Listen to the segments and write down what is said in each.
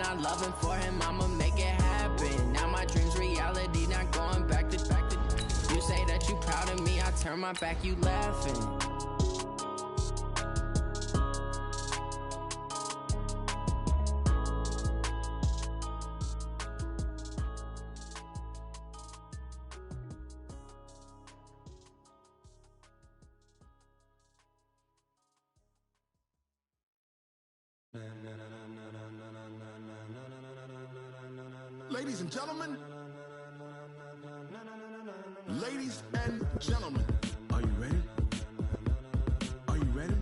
not loving for him, I'ma make it happen. Now my dreams reality, not going back to. You say that you proud of me, I turn my back, you laughing. Ladies and gentlemen, are you ready? Are you ready?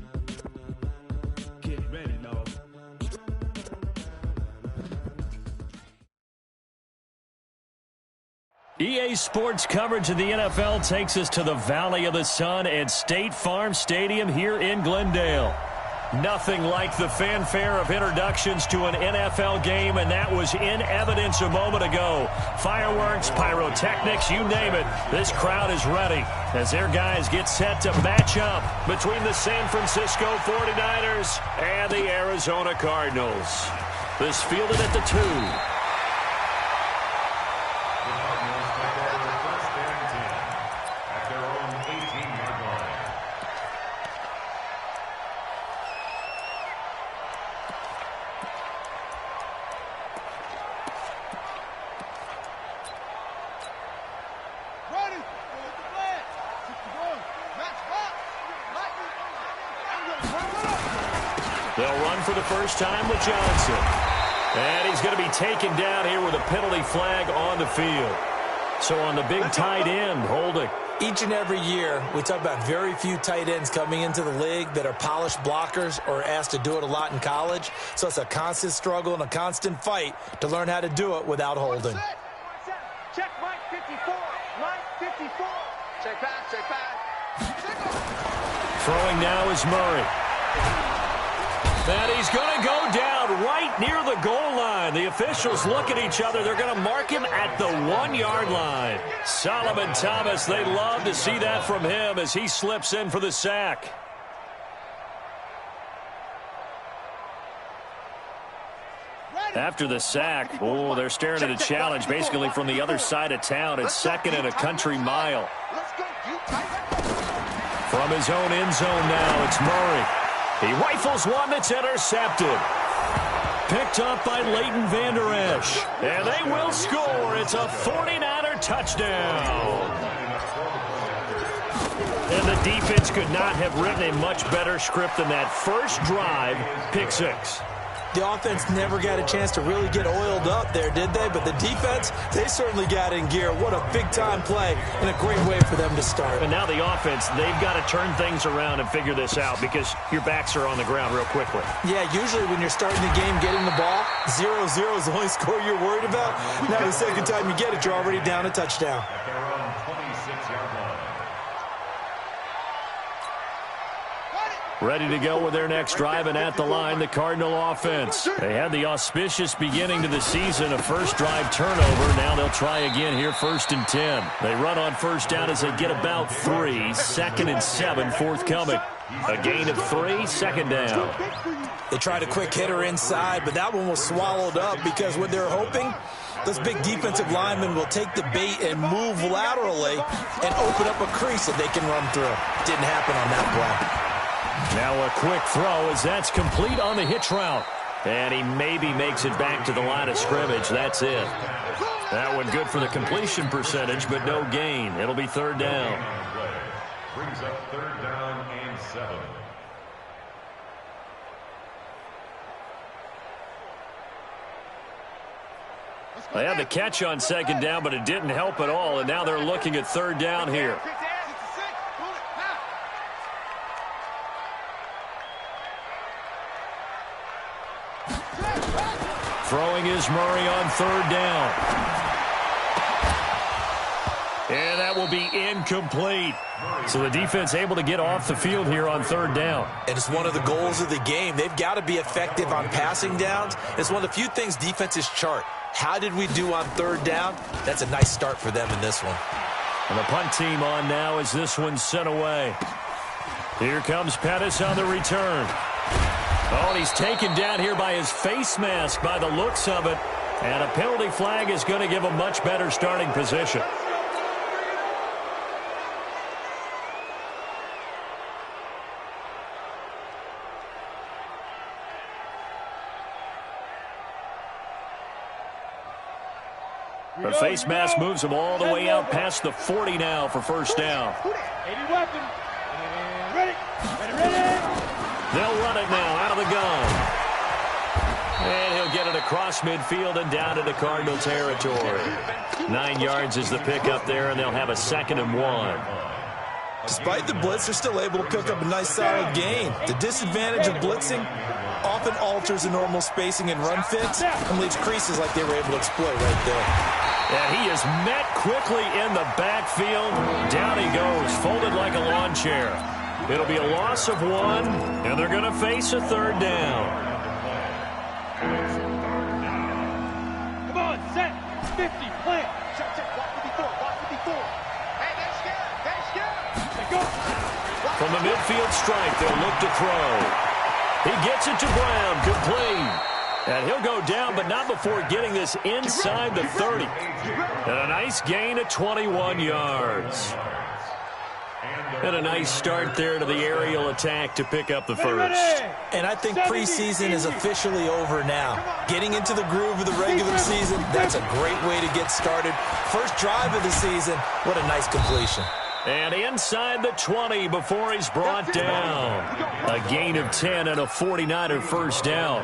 Get ready, dog. EA Sports coverage of the NFL takes us to the Valley of the Sun at State Farm Stadium here in Glendale. Nothing like the fanfare of introductions to an NFL game, and that was in evidence a moment ago. Fireworks, pyrotechnics, you name it. This crowd is ready as their guys get set to match up between the San Francisco 49ers and the Arizona Cardinals. This fielded at the 2. They'll run for the first time with Johnson. And he's going to be taken down here with a penalty flag on the field. So on the big tight end, holding. Each and every year, we talk about very few tight ends coming into the league that are polished blockers or asked to do it a lot in college. So it's a constant struggle and a constant fight to learn how to do it without holding. Check Mike 54. Mike 54. Check back, check back. Throwing now is Murray. And he's going to go down right near the goal line. The officials look at each other. They're going to mark him at the 1-yard line. Solomon Thomas, they love to see that from him as he slips in for the sack. After the sack, they're staring at a challenge basically from the other side of town. It's second and a country mile. From his own end zone now, it's Murray. He rifles one that's intercepted. Picked up by Leighton Vander Esch. And they will score. It's a 49er touchdown. And the defense could not have written a much better script than that first drive, pick six. The offense never got a chance to really get oiled up there, did they? But the defense, they certainly got in gear. What a big-time play and a great way for them to start. And now the offense, they've got to turn things around and figure this out because your backs are on the ground real quickly. Yeah, usually when you're starting the game, getting the ball, 0-0 is the only score you're worried about. Now the second time you get it, you're already down a touchdown. Ready to go with their next drive, and at the line, the Cardinal offense. They had the auspicious beginning to the season, a first drive turnover. Now they'll try again here, 1st and 10. They run on first down as they get about 3. 2nd and 7, forthcoming. A gain of 3, second down. They tried a quick hitter inside, but that one was swallowed up because what they're hoping, those big defensive linemen will take the bait and move laterally and open up a crease that they can run through. Didn't happen on that play. Now a quick throw as that's complete on the hitch route. And he maybe makes it back to the line of scrimmage. That's it. That one good for the completion percentage, but no gain. It'll be 3rd down. Brings up 3rd down and 7. They had the catch on 2nd down, but it didn't help at all. And now they're looking at 3rd down here. Throwing is Murray on 3rd down. And that will be incomplete. So the defense able to get off the field here on 3rd down. And it's one of the goals of the game. They've got to be effective on passing downs. It's one of the few things defenses chart. How did we do on 3rd down? That's a nice start for them in this one. And the punt team on now as this one's sent away. Here comes Pettis on the return. Oh, and he's taken down here by his face mask by the looks of it. And a penalty flag is going to give a much better starting position. The face mask moves him all the way out past the 40 now for first down. 80 weapon. Ready. They'll run it now out of the gun. And he'll get it across midfield and down into Cardinal territory. 9 yards is the pickup there, and they'll have a 2nd and 1. Despite the blitz, they're still able to pick up a nice solid gain. The disadvantage of blitzing often alters the normal spacing and run fits and leaves creases like they were able to exploit right there. And he is met quickly in the backfield. Down he goes, folded like a lawn chair. It'll be a loss of 1, and they're going to face a 3rd down. Come on, set. 50, plant. Check, block 54. Hey, they're scared. They go. From the midfield stripe, they'll look to throw. He gets it to Brown, complete. And he'll go down, but not before getting this inside the 30. And a nice gain of 21 yards. And a nice start there to the aerial attack to pick up the first. And I think preseason is officially over now. Getting into the groove of the regular season, that's a great way to get started. First drive of the season, what a nice completion. And inside the 20 before he's brought down. A gain of 10 and a 49er first down.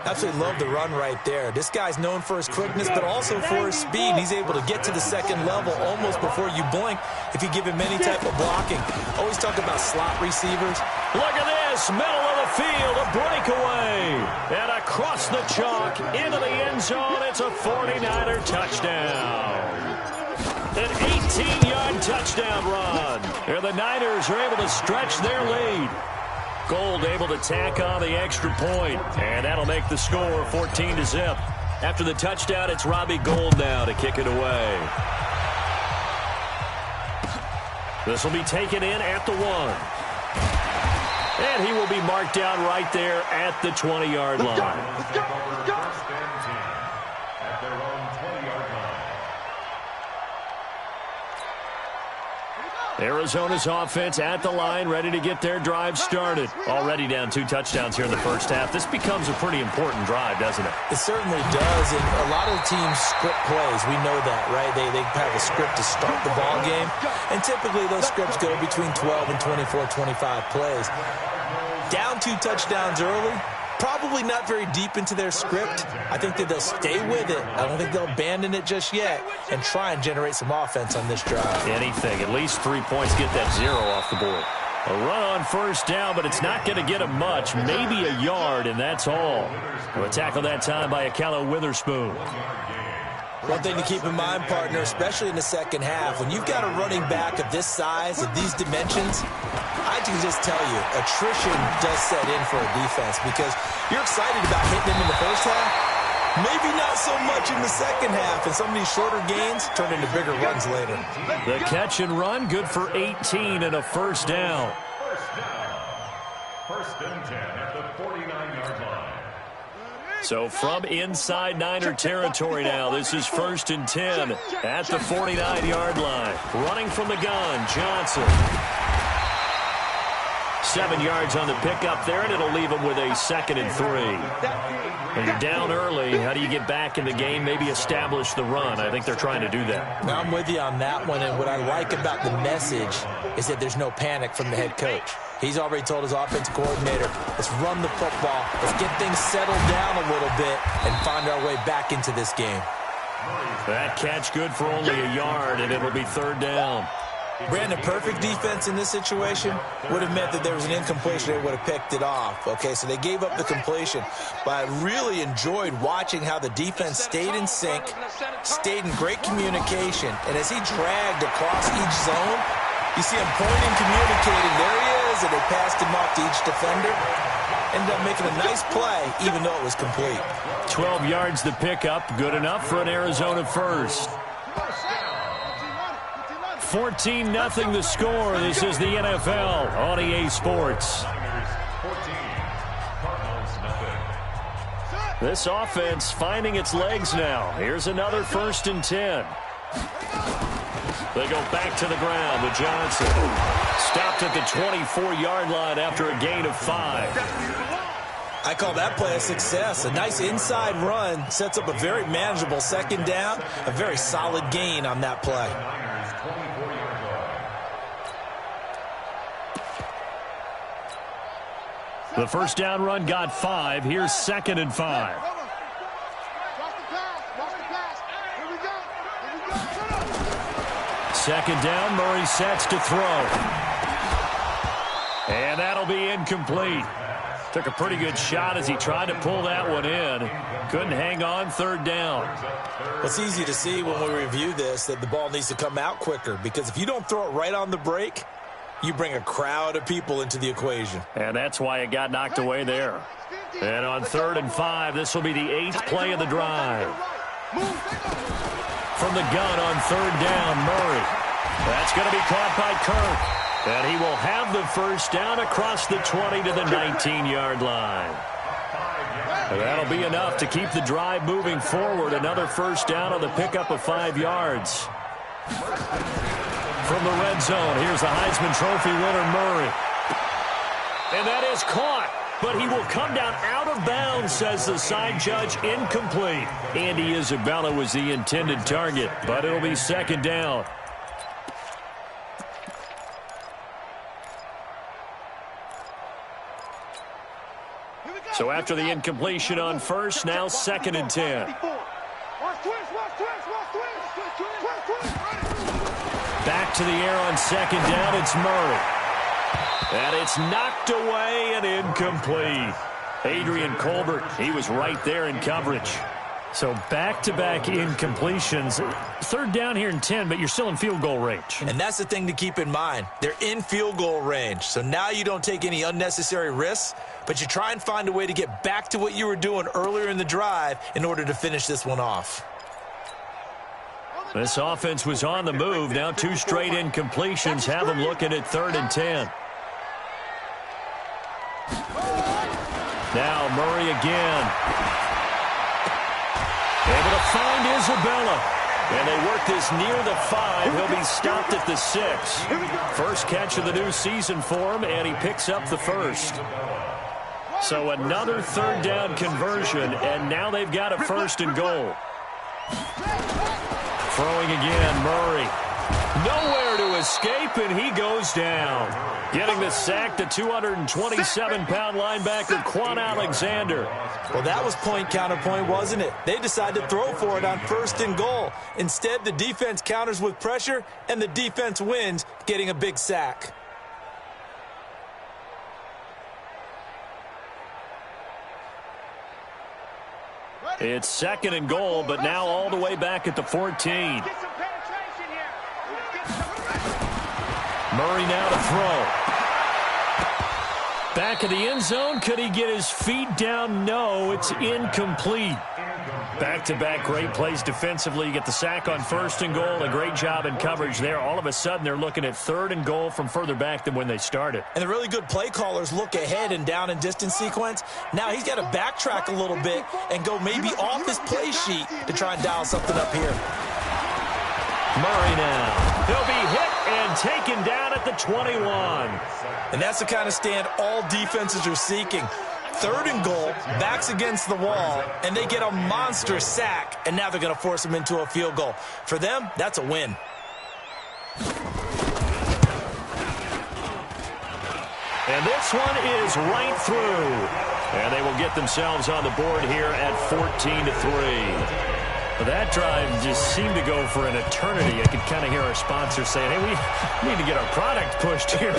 Absolutely love the run right there. This guy's known for his quickness, but also for his speed. He's able to get to the 2nd level almost before you blink if you give him any type of blocking. Always talk about slot receivers. Look at this, middle of the field, a breakaway. And across the chalk, into the end zone, it's a 49er touchdown. An 18-yard touchdown run. And the Niners are able to stretch their lead. Gold able to tack on the extra point, and that'll make the score 14-0. After the touchdown, it's Robbie Gould now to kick it away. This will be taken in at the 1. And he will be marked down right there at the 20-yard line. First and 10 at their own 20-yard line. Arizona's offense at the line, ready to get their drive started. Already down 2 touchdowns here in the first half. This becomes a pretty important drive, doesn't it? It certainly does, and a lot of the teams script plays. We know that, right? They have a script to start the ball game, and typically those scripts go between 12 and 24, 25 plays. Down 2 touchdowns early, probably not very deep into their script. I think that they'll stay with it. I don't think they'll abandon it just yet and try and generate some offense on this drive. Anything. At least 3 points, get that 0 off the board. A run on first down, but it's not going to get him much. Maybe a yard, and that's all. A tackle that time by Akello Witherspoon. One thing to keep in mind, partner, especially in the second half, when you've got a running back of this size, of these dimensions, I can just tell you, attrition does set in for a defense because you're excited about hitting him in the first half. Maybe not so much in the second half, and some of these shorter gains turn into bigger runs later. The catch and run, good for 18 and a first down. First and 10 at the 49-yard line. So from inside Niner territory now, this is 1st and 10 at the 49-yard line. Running from the gun, Johnson. 7 yards on the pickup there, and it'll leave him with a 2nd and 3. When you're down early, how do you get back in the game, maybe establish the run? I think they're trying to do that. Now, I'm with you on that one, and what I like about the message is that there's no panic from the head coach. He's already told his offensive coordinator, let's run the football, let's get things settled down a little bit and find our way back into this game. That catch good for only a yard, and it'll be 3rd down. Brandon, perfect defense in this situation would have meant that there was an incompletion. They would have picked it off. Okay, so they gave up the completion. But I really enjoyed watching how the defense stayed in sync, stayed in great communication. And as he dragged across each zone, you see him pointing, communicating. There he is, and they passed him off to each defender. Ended up making a nice play, even though it was complete. 12 yards the pickup, good enough for an Arizona first. 14-0 the score. This is the NFL on EA Sports. This offense finding its legs now. Here's another 1st and 10. They go back to the ground with Johnson. Stopped at the 24-yard line after a gain of 5. I call that play a success. A nice inside run sets up a very manageable 2nd down. A very solid gain on that play. The 1st down run got 5. Here's 2nd and 5. Second down, Murray sets to throw. And that'll be incomplete. Took a pretty good shot as he tried to pull that one in. Couldn't hang on 3rd down. Well, it's easy to see when we review this that the ball needs to come out quicker, because if you don't throw it right on the break, you bring a crowd of people into the equation. And that's why it got knocked away there. And on 3rd and 5, this will be the 8th play of the drive. From the gun on 3rd down, Murray. That's going to be caught by Kirk. And he will have the 1st down across the 20 to the 19-yard line. And that'll be enough to keep the drive moving forward. Another 1st down on the pickup of 5 yards. From the red zone, here's the Heisman Trophy winner, Murray. And that is caught, but he will come down out of bounds, says the side judge. Incomplete. Andy Isabella was the intended target, but it'll be 2nd down. So after the incompletion on 1st, now 2nd and 10. Back to the air on 2nd down, it's Murray. And it's knocked away and incomplete. Adrian Colbert, he was right there in coverage. So back-to-back incompletions. 3rd down here and 10, but you're still in field goal range. And that's the thing to keep in mind. They're in field goal range. So now you don't take any unnecessary risks, but you try and find a way to get back to what you were doing earlier in the drive in order to finish this one off. This offense was on the move. Now 2 straight incompletions have them looking at 3rd and 10. Now Murray again. Able to find Isabella. And they work this near the 5. He'll be stopped at the 6. First catch of the new season for him, and he picks up the 1st. So another 3rd down conversion, and now they've got a 1st and goal. Throwing again, Murray. Nowhere to escape, and he goes down. Getting the sack, the 227-pound linebacker, Quan Alexander. Well, that was point counterpoint, wasn't it? They decided to throw for it on 1st and goal. Instead, the defense counters with pressure, and the defense wins, getting a big sack. It's 2nd and goal, but now all the way back at the 14. Murray now to throw. Back of the end zone. Could he get his feet down? No, it's incomplete. Back-to-back great plays defensively. You get the sack on 1st and goal. A great job in coverage there. All of a sudden, they're looking at 3rd and goal from further back than when they started. And the really good play callers look ahead and down and distance sequence. Now he's got to backtrack a little bit and go maybe off his play sheet to try and dial something up here. Murray now. He'll be hit and taken down at the 21. And that's the kind of stand all defenses are seeking. 3rd and goal, backs against the wall, and they get a monster sack, and now they're going to force them into a field goal. For them, that's a win. And this one is right through. And they will get themselves on the board here at 14-3. That drive just seemed to go for an eternity. I could kind of hear our sponsor saying, hey, we need to get our product pushed here.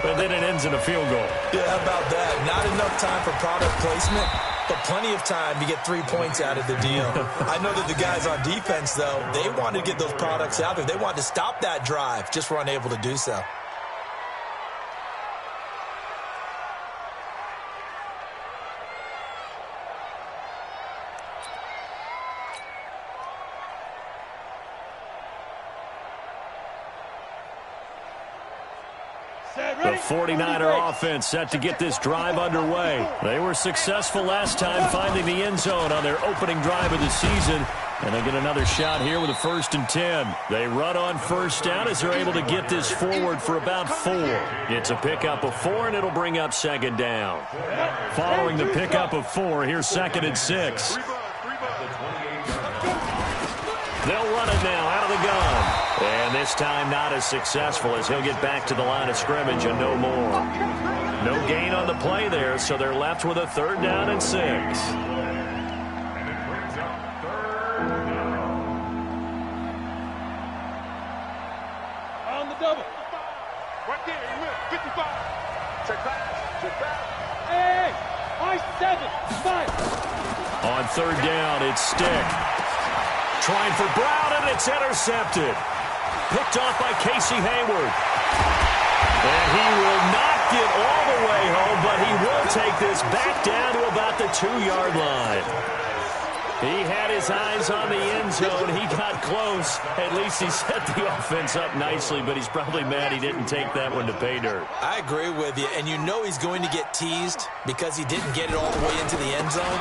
But then it ends in a field goal. Yeah, how about that? Not enough time for product placement, but plenty of time to get 3 points out of the deal. I know that the guys on defense, though, they wanted to get those products out there. They wanted to stop that drive, just were unable to do so. Set. The 49er offense set to get this drive underway. They were successful last time finding the end zone on their opening drive of the season. And they get another shot here with a 1st and 10. They run on first down as they're able to get this forward for about 4. It's a pickup of 4, and it'll bring up 2nd down. Following the pickup of 4, here's 2nd and 6. They'll run it now out of the gun. And this time not as successful as he'll get back to the line of scrimmage and no more. No gain on the play there, so they're left with a 3rd down and 6. On the double. Right there, he went. 55. Check back. Hey, I-7. 5. On 3rd down, it's Stick. Trying for Brown, and it's intercepted. Picked off by Casey Hayward. And he will not get all the way home, but he will take this back down to about the 2-yard line. He had his eyes on the end zone. He got close. At least he set the offense up nicely, but he's probably mad he didn't take that one to pay dirt. I agree with you, and you know he's going to get teased because he didn't get it all the way into the end zone.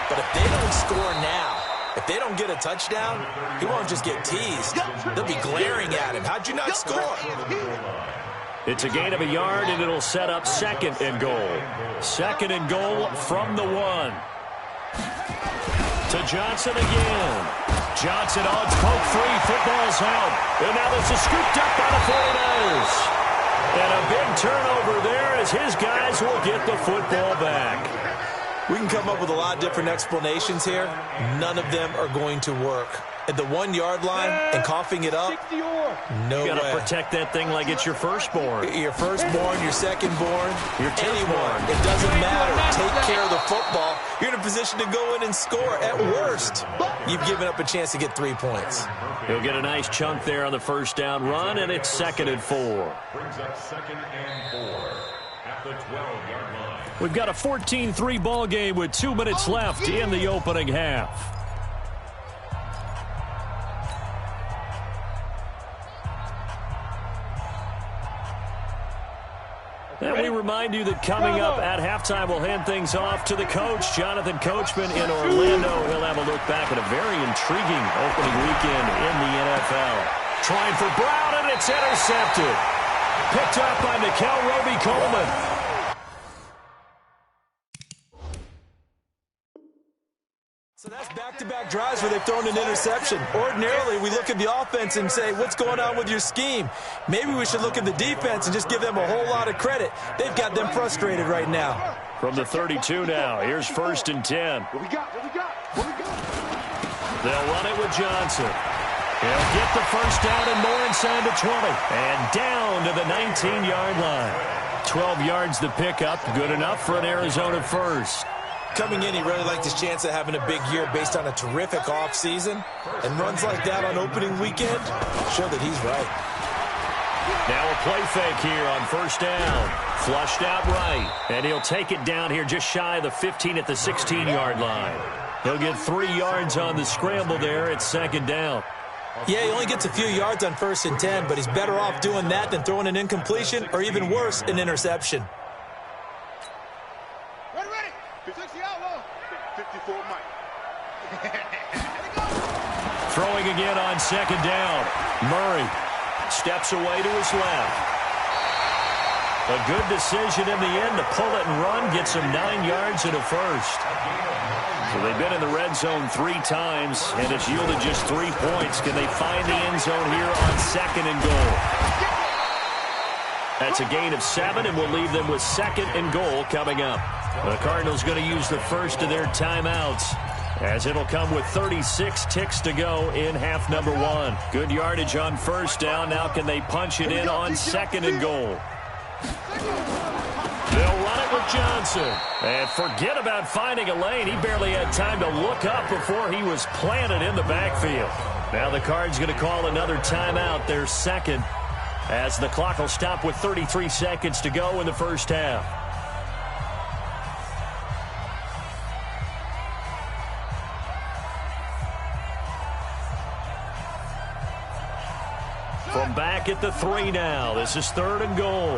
But if they don't score now, if they don't get a touchdown, he won't just get teased. They'll be glaring at him. How'd you not score? It's a gain of a yard, and it'll set up 2nd and goal. 2nd and goal from the 1. To Johnson again. Johnson on poke free. Football's out. And now this is scooped up by the 49ers. And a big turnover there as his guys will get the football back. We can come up with a lot of different explanations here. None of them are going to work. At the 1-yard line and coughing it up, no way. You got to protect that thing like it's your firstborn. Your firstborn, your secondborn, your anyone. It doesn't matter. Take care of the football. You're in a position to go in and score. At worst, you've given up a chance to get 3 points. He'll get a nice chunk there on the 1st down run, and it's 2nd and 4. Brings up 2nd and 4 at the 12-yard line. We've got a 14-3 ball game with 2 minutes left in the opening half. And we remind you that coming up at halftime, we'll hand things off to the coach, Jonathan Coachman in Orlando. He'll have a look back at a very intriguing opening weekend in the NFL. Trying for Brown, and it's intercepted. Picked up by Nickel Roby-Coleman. So that's back-to-back drives where they've thrown an interception. Ordinarily, we look at the offense and say, what's going on with your scheme? Maybe we should look at the defense and just give them a whole lot of credit. They've got them frustrated right now. From the 32 now, here's 1st and 10. What we got? They'll run it with Johnson. He'll get the 1st down and more inside the 20. And down to the 19-yard line. 12 yards the pickup, good enough for an Arizona 1st. Coming in, he really liked his chance of having a big year based on a terrific offseason. And runs like that on opening weekend show that he's right. Now a play fake here on 1st down. Flushed out right. And he'll take it down here just shy of the 15 at the 16-yard line. He'll get 3 yards on the scramble there at 2nd down. Yeah, he only gets a few yards on 1st and 10, but he's better off doing that than throwing an incompletion or even worse, an interception. Ready. 54 Mike. Throwing again on 2nd down. Murray steps away to his left. A good decision in the end to pull it and run. Gets him 9 yards and a 1st. So they've been in the red zone 3 times, and it's yielded just 3 points. Can they find the end zone here on 2nd and goal? That's a gain of 7, and we'll leave them with 2nd and goal coming up. The Cardinals going to use the first of their timeouts, as it'll come with 36 ticks to go in half number 1. Good yardage on 1st down. Now can they punch it in on 2nd and goal? They'll run it with Johnson. And forget about finding a lane. He barely had time to look up before he was planted in the backfield. Now the Cards going to call another timeout, their 2nd, as the clock will stop with 33 seconds to go in the 1st half. For From back at the 3 now. This is 3rd and goal.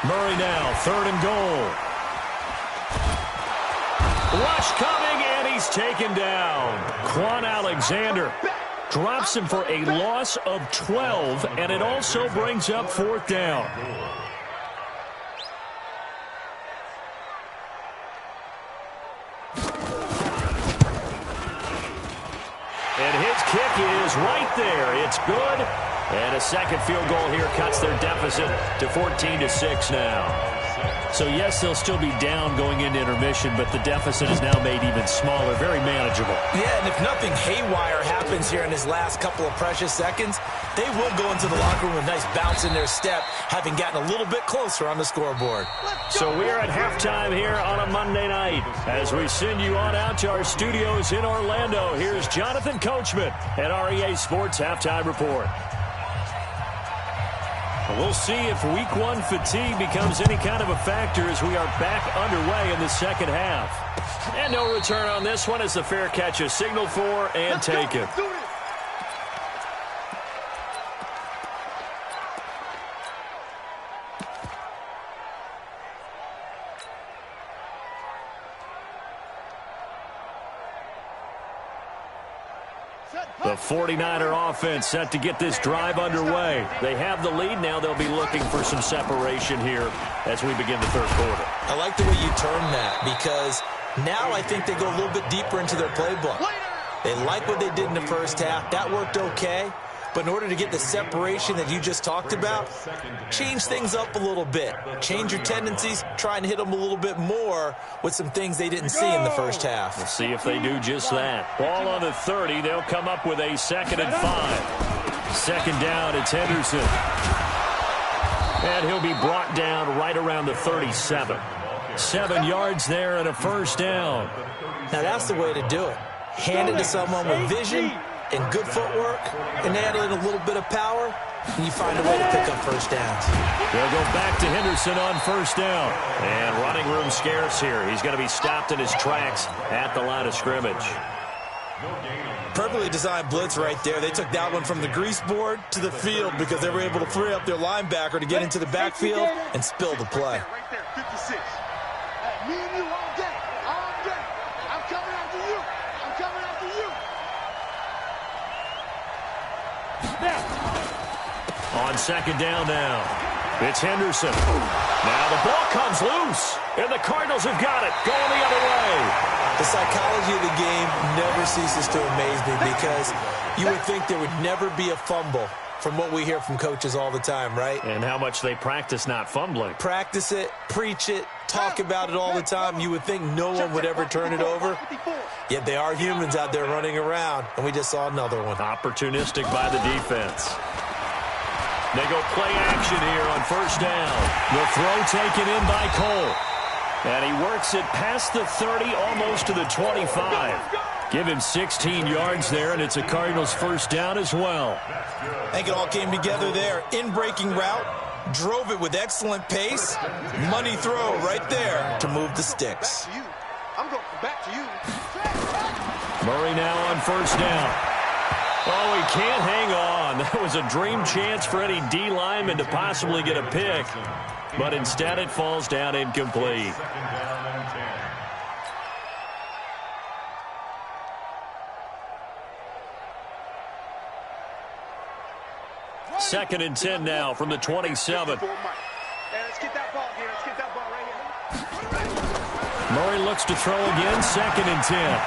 Murray now, 3rd and goal. Rush coming, and he's taken down. Quan Alexander drops him for a loss of 12, and it also brings up 4th down. And his kick is right there. It's good. And a second field goal here cuts their deficit to 14-6 now. So, yes, they'll still be down going into intermission, but the deficit is now made even smaller, very manageable. Yeah, and if nothing haywire happens here in his last couple of precious seconds, they will go into the locker room with a nice bounce in their step, having gotten a little bit closer on the scoreboard. So we are at halftime here on a Monday night. As we send you on out to our studios in Orlando, here's Jonathan Coachman at REA Sports Halftime Report. We'll see if Week 1 fatigue becomes any kind of a factor as we are back underway in the second half. And no return on this one as the fair catch is signaled for and taken. The 49er offense set to get this drive underway. They have the lead. Now they'll be looking for some separation here as we begin the third quarter. I like the way you term that because now I think they go a little bit deeper into their playbook. They like what they did in the first half. That worked okay. But in order to get the separation that you just talked about, change things up a little bit. Change your tendencies, try and hit them a little bit more with some things they didn't see in the first half. We'll see if they do just that. Ball on the 30. They'll come up with a 2nd and 5. Second down, it's Henderson. And he'll be brought down right around the 37. 7 yards there and a first down. Now that's the way to do it. Hand it to someone with vision and good footwork, and add in a little bit of power, and you find a way to pick up first downs. They'll go back to Henderson on first down. And running room scarce here. He's going to be stopped in his tracks at the line of scrimmage. Perfectly designed blitz right there. They took that one from the grease board to the field because they were able to free up their linebacker to get into the backfield and spill the play. Right there, 56. Me and you all day. All day. I'm coming after you. I'm coming after you. On second down now, it's Henderson. Now the ball comes loose, and the Cardinals have got it, going the other way. The psychology of the game never ceases to amaze me because you would think there would never be a fumble from what we hear from coaches all the time, right? And how much they practice not fumbling. Practice it, preach it, talk about it all the time. You would think no one would ever turn it over. Yet they are humans out there running around, and we just saw another one. Opportunistic by the defense. They go play action here on first down. The throw taken in by Cole. And he works it past the 30, almost to the 25. Give him 16 yards there, and it's a Cardinals first down as well. I think it all came together there. In-breaking route, drove it with excellent pace. Money throw right there to move the sticks. I'm going back to you. Murray now on first down. Oh, he can't hang on. That was a dream chance for any D lineman to possibly get a pick. But instead it falls down incomplete. Second and 10 now from the 27. Hey, let's get that ball here. Let's get that ball right here. Murray looks to throw again, 2nd and 10.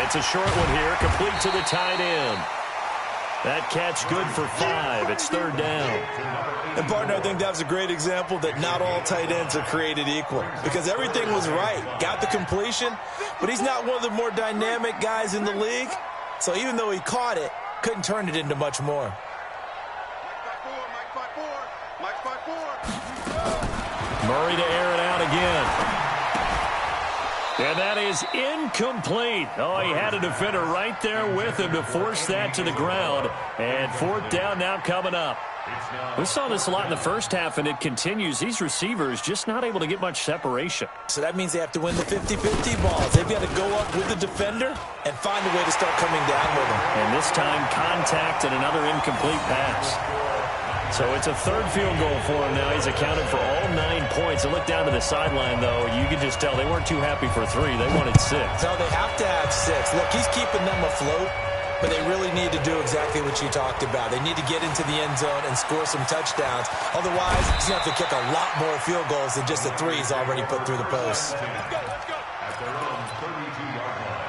It's a short one here, complete to the tight end. That catch good for 5. It's 3rd down. And, partner, I think that was a great example that not all tight ends are created equal because everything was right. Got the completion, but he's not one of the more dynamic guys in the league. So even though he caught it, couldn't turn it into much more. Mike 5-4. Murray to air it out again. And that is incomplete. Oh, he had a defender right there with him to force that to the ground. And 4th down now coming up. We saw this a lot in the first half, and it continues. These receivers just not able to get much separation. So that means they have to win the 50-50 balls. They've got to go up with the defender and find a way to start coming down with them. And this time, contact and another incomplete pass. So it's a third field goal for him now. He's accounted for all 9 points. And look down to the sideline, though. You can just tell they weren't too happy for 3. They wanted 6. No, they have to have 6. Look, he's keeping them afloat, but they really need to do exactly what you talked about. They need to get into the end zone and score some touchdowns. Otherwise, he's going to have to kick a lot more field goals than just the 3 he's already put through the post. At their own 32-yard line.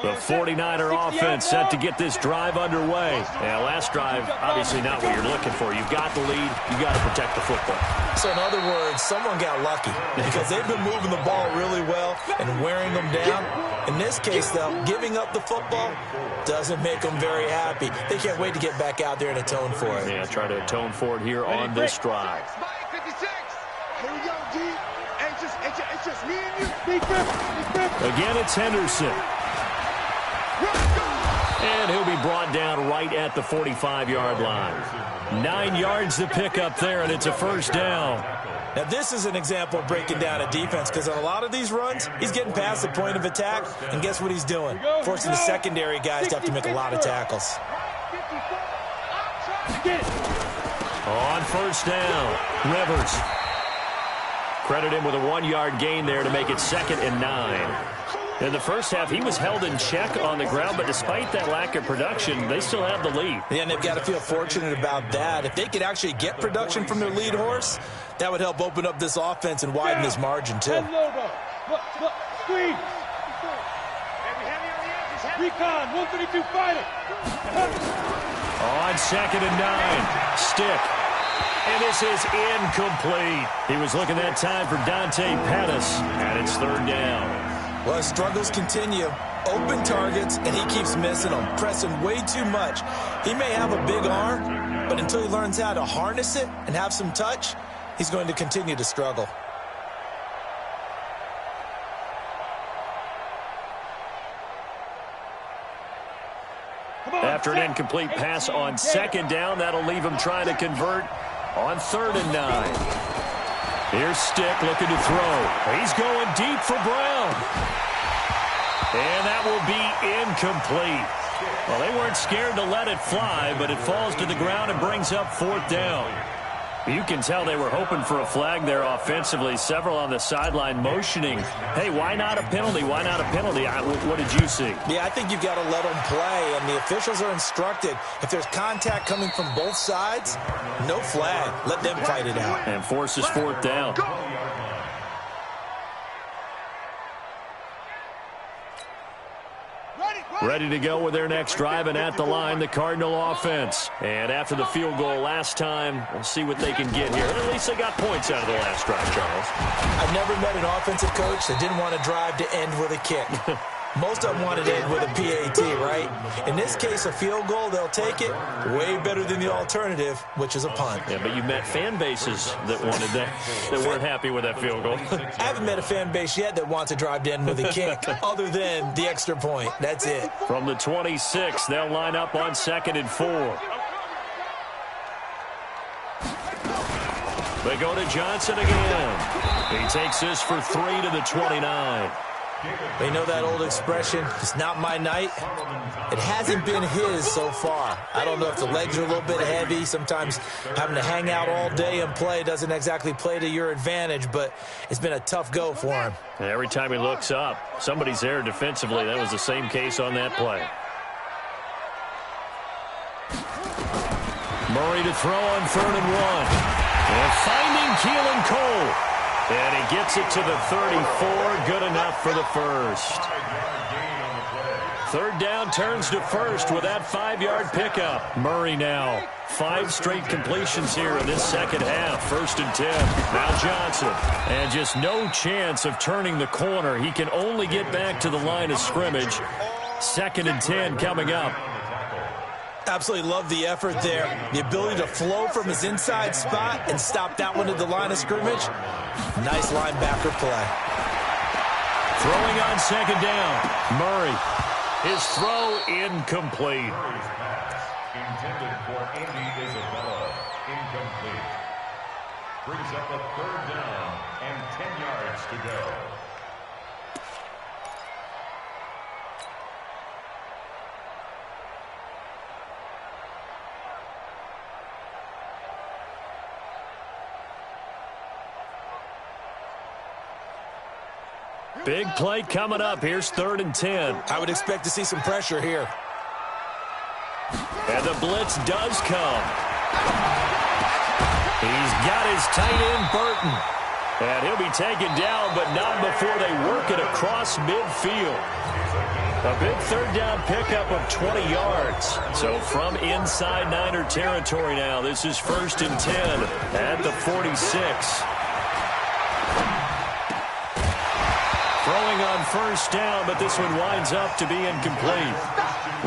The 49er offense set to get this drive underway. Yeah, last drive, obviously not what you're looking for. You've got the lead. You've got to protect the football. So in other words, someone got lucky because they've been moving the ball really well and wearing them down. In this case, though, giving up the football doesn't make them very happy. They can't wait to get back out there and atone for it. Yeah, try to atone for it here on this drive. Here we go, G. It's just me and you. Again, it's Henderson. And he'll be brought down right at the 45-yard line. 9 yards to pick up there, and it's a first down. Now, this is an example of breaking down a defense because on a lot of these runs, he's getting past the point of attack, and guess what he's doing? Forcing the secondary guys to have to make a lot of tackles. On first down, Rivers. Credit him with a 1-yard gain there to make it 2nd and 9. In the first half, he was held in check on the ground, but despite that lack of production, they still have the lead. Yeah, and they've got to feel fortunate about that. If they could actually get production from their lead horse, that would help open up this offense and widen this margin, too. Screen. Recon, 132 fighting. On 2nd and 9, Stick. And this is incomplete. He was looking that time for Dante Pettis, and it's 3rd down. Well, his struggles continue. Open targets, and he keeps missing them, pressing way too much. He may have a big arm, but until he learns how to harness it and have some touch, he's going to continue to struggle. After an incomplete pass on 2nd down, that'll leave him trying to convert on 3rd and 9. Here's Stick looking to throw. He's going deep for Brown. And that will be incomplete. Well, they weren't scared to let it fly, but it falls to the ground and brings up 4th down. You can tell they were hoping for a flag there offensively. Several on the sideline motioning, hey, why not a penalty? Why not a penalty? What did you see? Yeah, I think you've got to let them play, and the officials are instructed. If there's contact coming from both sides, no flag. Let them fight it out. And forces 4th down. Ready to go with their next drive, and at the line, the Cardinal offense. And after the field goal last time, we'll see what they can get here. At least they got points out of the last drive, Charles. I've never met an offensive coach that didn't want to drive to end with a kick. Most of them wanted to end with a PAT, right? In this case, a field goal, they'll take it. Way better than the alternative, which is a punt. Yeah, but you met fan bases that wanted that weren't happy with that field goal. I haven't met a fan base yet that wants to drive to end with a kick, other than the extra point. That's it. From the 26, they'll line up on 2nd and 4. They go to Johnson again. He takes this for 3 to the 29. They know that old expression, it's not my night. It hasn't been his so far. I don't know if the legs are a little bit heavy. Sometimes having to hang out all day and play doesn't exactly play to your advantage, but it's been a tough go for him. And every time he looks up, somebody's there defensively. That was the same case on that play. Murray to throw on 3rd and 1. And finding Keelan Cole. And he gets it to the 34. Good enough for the first. 3rd down turns to 1st with that 5-yard pickup. Murray now 5 straight completions here in this second half. 1st and 10. Now Johnson. And just no chance of turning the corner. He can only get back to the line of scrimmage. 2nd and 10 coming up. Absolutely love the effort there. The ability to flow from his inside spot and stop that one at the line of scrimmage. Nice linebacker play. Throwing on second down. Murray. His throw incomplete. Murray's pass intended for Andy Isabella. Incomplete. Brings up a third down and 10 yards to go. Big play coming up. Here's 3rd and 10. I would expect to see some pressure here. And the blitz does come. He's got his tight end, Burton. And he'll be taken down, but not before they work it across midfield. A big 3rd down pickup of 20 yards. So from inside Niner territory now, this is 1st and 10 at the 46. Throwing on 1st down, but this one winds up to be incomplete.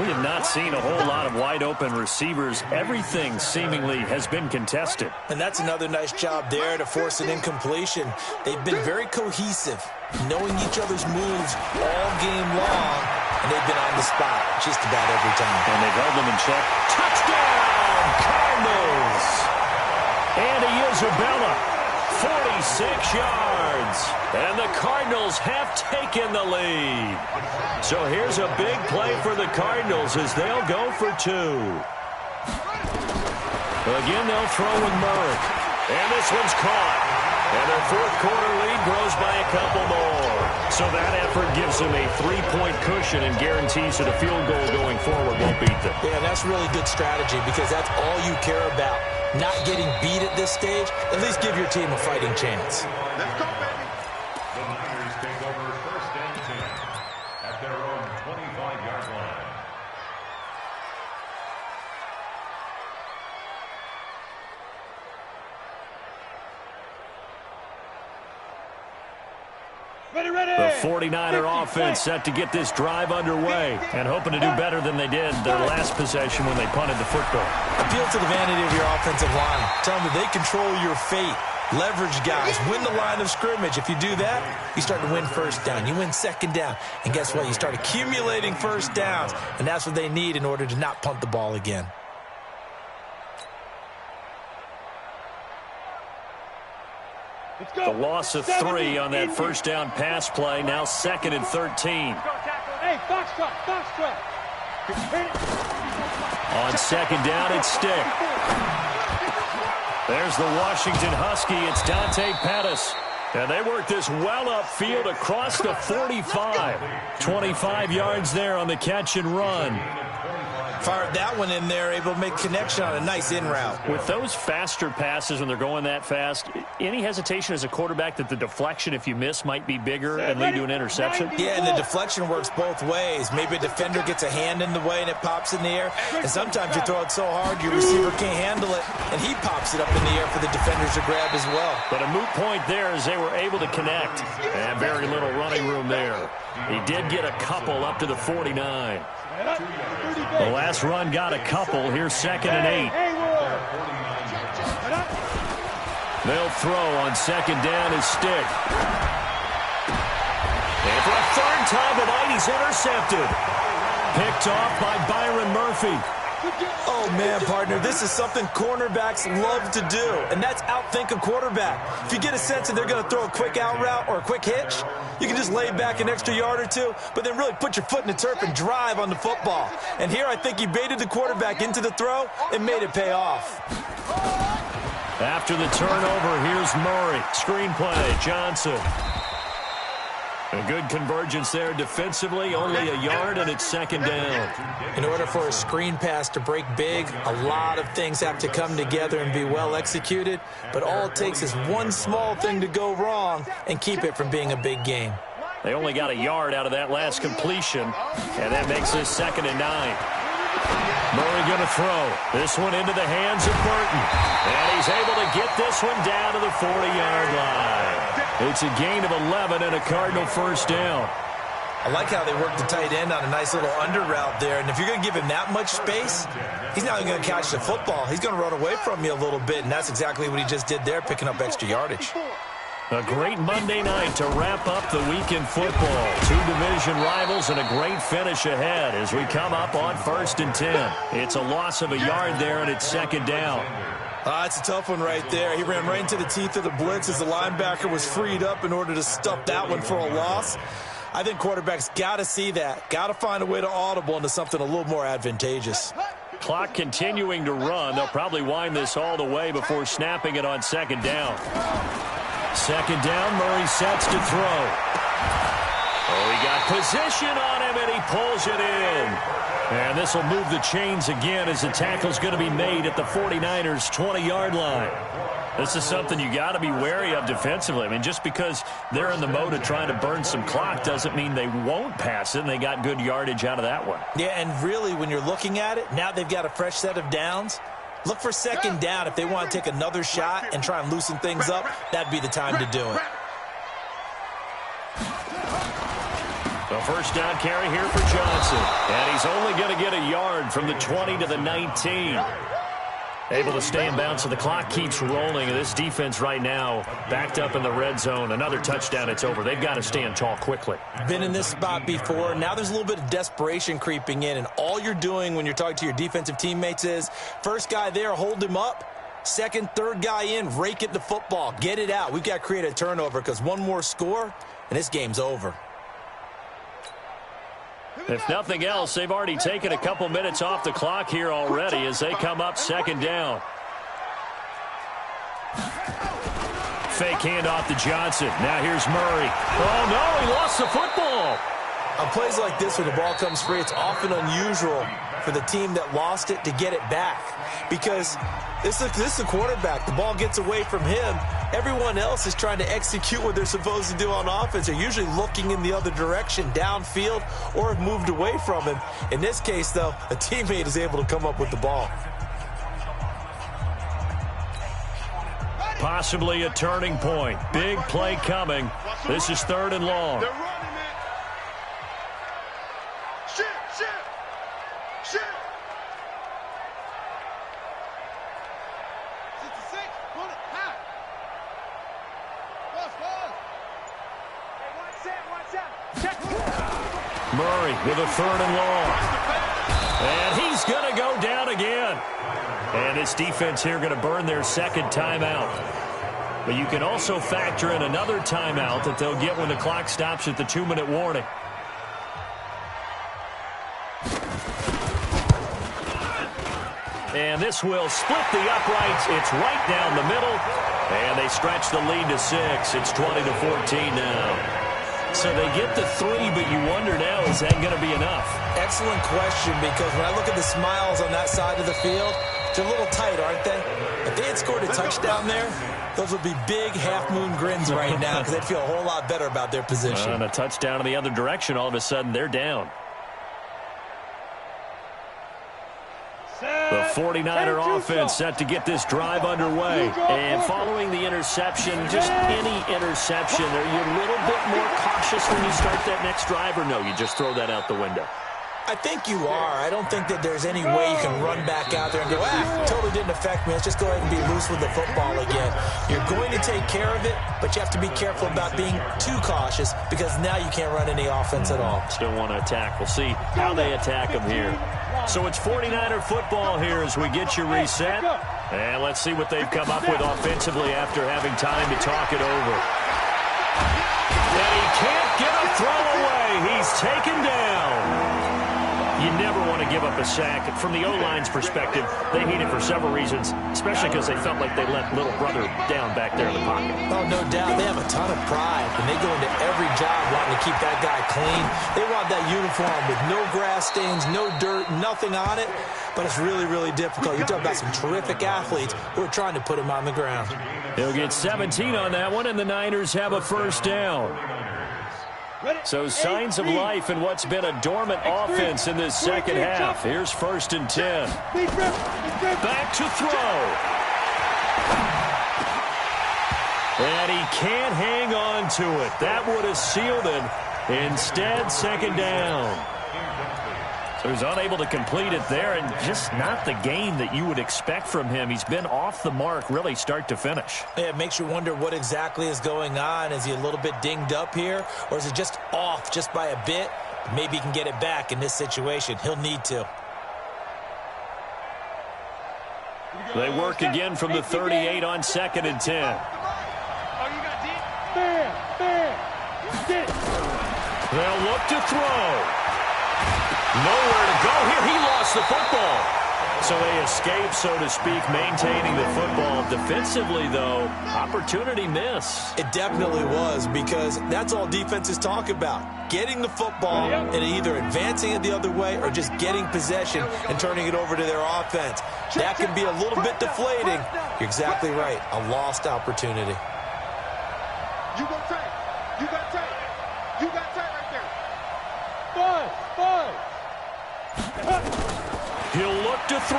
We have not seen a whole lot of wide-open receivers. Everything seemingly has been contested. And that's another nice job there to force an incompletion. They've been very cohesive, knowing each other's moves all game long, and they've been on the spot just about every time. And they've held them in check. Touchdown, Cardinals! Andy Isabella, 46 yards. And the Cardinals have taken the lead. So here's a big play for the Cardinals as they'll go for 2. Again, they'll throw with Murray. And this one's caught. And their 4th quarter lead grows by a couple more. So that effort gives them a 3-point cushion and guarantees that a field goal going forward won't beat them. Yeah, that's really good strategy because that's all you care about. Not getting beat at this stage. At least give your team a fighting chance. Let's go, baby. The Niners take over 1st and 10 at their own 25-yard line. The 49er offense set to get this drive underway and hoping to do better than they did their last possession when they punted the football. Appeal to the vanity of your offensive line. Tell them that they control your fate. Leverage guys. Win the line of scrimmage. If you do that, you start to win 1st down. You win 2nd down. And guess what? You start accumulating 1st downs. And that's what they need in order to not punt the ball again. The loss of 3 on that 1st down pass play. Now 2nd and 13. Hey, box trap. On 2nd down, it's Stick. There's the Washington Husky. It's Dante Pettis. And they work this well upfield across the 45. 25 yards there on the catch and run. Fired that one in there, able to make connection on a nice in route. With those faster passes when they're going that fast, any hesitation as a quarterback that the deflection, if you miss, might be bigger and lead to an interception? Yeah, and the deflection works both ways. Maybe a defender gets a hand in the way and it pops in the air. And sometimes you throw it so hard your receiver can't handle it, and he pops it up in the air for the defenders to grab as well. But a moot point there as they were able to connect. And very little running room there. He did get a couple up to the 49. The last run got a couple. Here's 2nd and 8. They'll throw on 2nd down is Stick. And for a 3rd time tonight, he's intercepted. Picked off by Byron Murphy. Oh, man, partner, this is something cornerbacks love to do, and that's outthink a quarterback. If you get a sense that they're going to throw a quick out route or a quick hitch, you can just lay back an extra yard or 2, but then really put your foot in the turf and drive on the football. And here I think he baited the quarterback into the throw and made it pay off. After the turnover, here's Murray. Screen play, Johnson. A good convergence there defensively, only a yard, and it's 2nd down. In order for a screen pass to break big, a lot of things have to come together and be well executed, but all it takes is one small thing to go wrong and keep it from being a big game. They only got a yard out of that last completion, and that makes this 2nd and 9. Murray going to throw. This one into the hands of Burton. And he's able to get this one down to the 40-yard line. It's a gain of 11 and a Cardinal 1st down. I like how they work the tight end on a nice little under route there. And if you're going to give him that much space, he's not even going to catch the football. He's going to run away from you a little bit, and that's exactly what he just did there, picking up extra yardage. A great Monday night to wrap up the week in football. Two division rivals and a great finish ahead as we come up on 1st and 10. It's a loss of a yard there, and it's 2nd down. It's a tough one right there. He ran right into the teeth of the blitz as the linebacker was freed up in order to stuff that one for a loss. I think quarterbacks got to see that. Got to find a way to audible into something a little more advantageous. Clock continuing to run. They'll probably wind this all the way before snapping it on 2nd down. 2nd down, Murray sets to throw. Oh, he got position on him, and he pulls it in. And this will move the chains again as the tackle's going to be made at the 49ers' 20-yard line. This is something you got to be wary of defensively. I mean, just because they're in the mode of trying to burn some clock doesn't mean they won't pass it, and they got good yardage out of that one. Yeah, and really, when you're looking at it, now they've got a fresh set of downs. Look for 2nd down. If they want to take another shot and try and loosen things up, that'd be the time to do it. The 1st down carry here for Johnson. And he's only going to get a yard from the 20 to the 19. Able to stay in bounds, so the clock keeps rolling. And this defense right now backed up in the red zone. Another touchdown, it's over. They've got to stand tall quickly. Been in this spot before. Now there's a little bit of desperation creeping in. And all you're doing when you're talking to your defensive teammates is, first guy there, hold him up. 2nd, 3rd guy in, rake it the football. Get it out. We've got to create a turnover because one more score, and this game's over. If nothing else, they've already taken a couple minutes off the clock here already as they come up 2nd down. Fake handoff to Johnson. Now here's Murray. Oh, no, he lost the football. On plays like this where the ball comes free, it's often unusual for the team that lost it to get it back because this is the quarterback. The ball gets away from him. Everyone else is trying to execute what they're supposed to do on offense. They're usually looking in the other direction, downfield, or have moved away from him. In this case, though, a teammate is able to come up with the ball. Possibly a turning point. Big play coming. This is 3rd and long. Murray with a 3rd and long. And he's going to go down again. And this defense here going to burn their 2nd timeout. But you can also factor in another timeout that they'll get when the clock stops at the 2-minute warning. And this will split the uprights. It's right down the middle. And they stretch the lead to 6. It's 20-14 now. So they get the 3, but you wonder now, is that going to be enough? Excellent question, because when I look at the smiles on that side of the field, they're a little tight, aren't they? If they had scored a touchdown there, those would be big half-moon grins right now because they'd feel a whole lot better about their position. And a touchdown in the other direction, all of a sudden they're down. The 49er offense set to get this drive underway. And following the interception, just any interception, are you a little bit more cautious when you start that next drive, or no, you just throw that out the window? I think you are. I don't think that there's any way you can run back out there and go, totally didn't affect me. Let's just go ahead and be loose with the football again. You're going to take care of it, but you have to be careful about being too cautious because now you can't run any offense at all. Still want to attack. We'll see how they attack them here. So it's 49er football here as we get you reset. And let's see what they've come up with offensively after having time to talk it over. And he can't get a throw away. He's taken down. You never want to give up a sack. From the O-line's perspective, they hate it for several reasons, especially because they felt like they let little brother down back there in the pocket. Oh, no doubt. They have a ton of pride, and they go into every job wanting to keep that guy clean. They want that uniform with no grass stains, no dirt, nothing on it, but it's really, really difficult. You're talking about some terrific athletes who are trying to put him on the ground. He'll get 17 on that one, and the Niners have a 1st down. So signs of life in what's been a dormant offense in this 2nd half. Here's 1st and 10. Back to throw. And he can't hang on to it. That would have sealed it. Instead, 2nd down. So he's unable to complete it there, and just not the game that you would expect from him. He's been off the mark really start to finish. Yeah, it makes you wonder what exactly is going on. Is he a little bit dinged up here, or is it just off just by a bit? Maybe he can get it back in this situation. He'll need to. They work again from the 38 on 2nd and 10. Oh, you got deep? Fair. They'll look to throw. Nowhere to go here. He lost the football. So they escape, so to speak, maintaining the football. Defensively, though, opportunity miss. It definitely was, because that's all defenses talk about. Getting the football and either advancing it the other way or just getting possession and turning it over to their offense. That can be a little bit deflating. You're exactly right. A lost opportunity. You go tight. You got tight. You got tight right there. Five. He'll look to throw.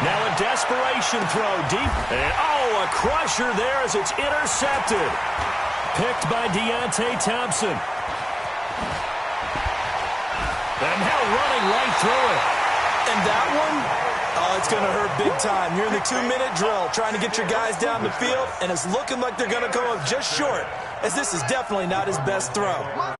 Now a desperation throw deep. And, oh, a crusher there as it's intercepted. Picked by Deontay Thompson. And now running right through it. And that one, oh, it's going to hurt big time. You're in the 2-minute drill trying to get your guys down the field, and it's looking like they're going to come up just short, as this is definitely not his best throw.